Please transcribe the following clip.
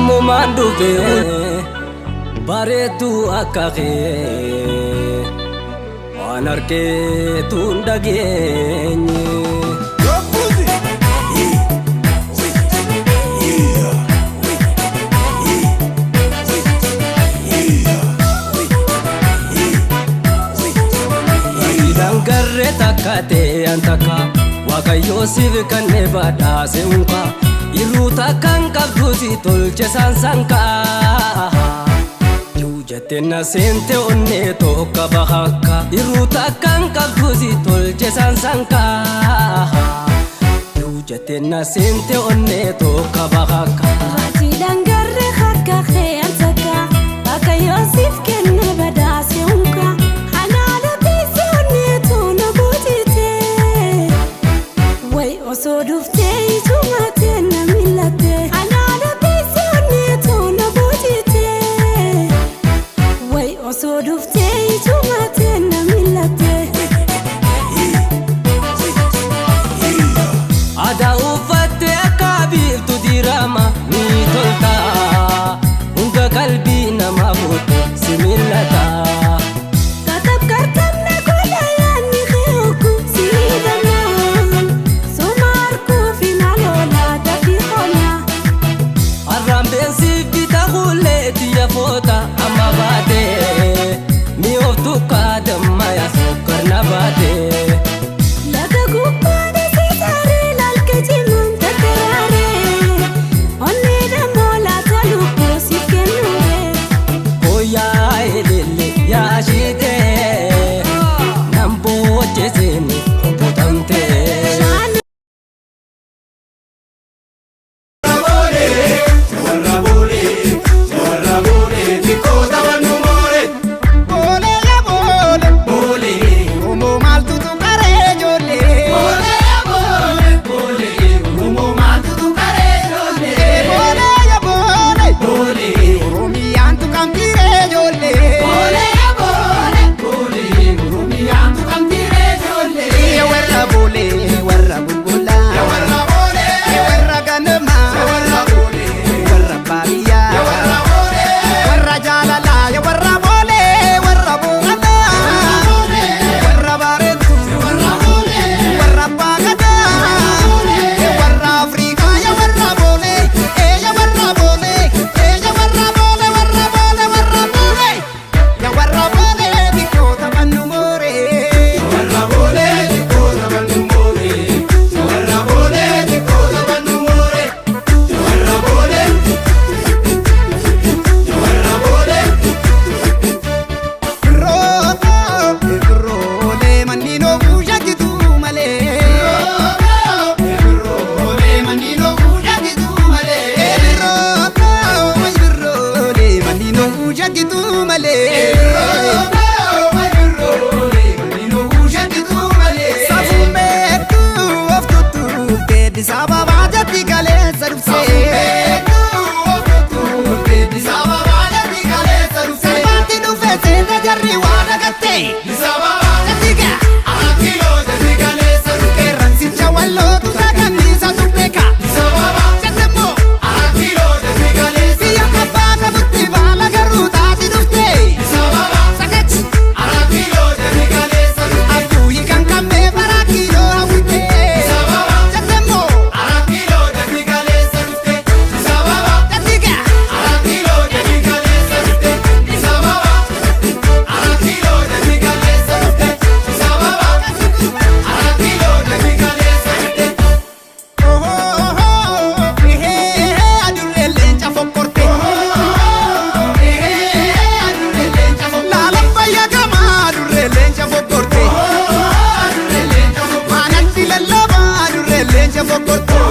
Namumaan dhufee bareedduu akka kee waan argeetu hin dhageenye. Dangarree takka ta'e antaka Waaqayyoo siif kannee badhaase unka irruu takkaan qabdu si tolche sansanka Yuu jettee na seente onnee tokko bahakka irruu takkaan qabdu si tolche sansanka Yuu jettee na seente onnee tokko bahakka Ati dangarree akka kee antaka Waaqayyoo siif kannee badhaase unka Osoo dhuftee ijumate na millate Anaana beeksifannee toona boojitee Way osoo dhuftee ijumate na millate Aadaa uffattee akka biiftu dirama ni tolta Hunda qalbii namaa fuutu si millata Amma baate mi of tukka damma ya sokar na baate Laga gubbaadha sisaaree laalka jimaan takkaraaree Onnee dammoo laata lubbuu siif kennuure Hooyaa elele yaa shiitee nan boocheseeni botamtee Manatti lallabaa durree leenca fokkortoo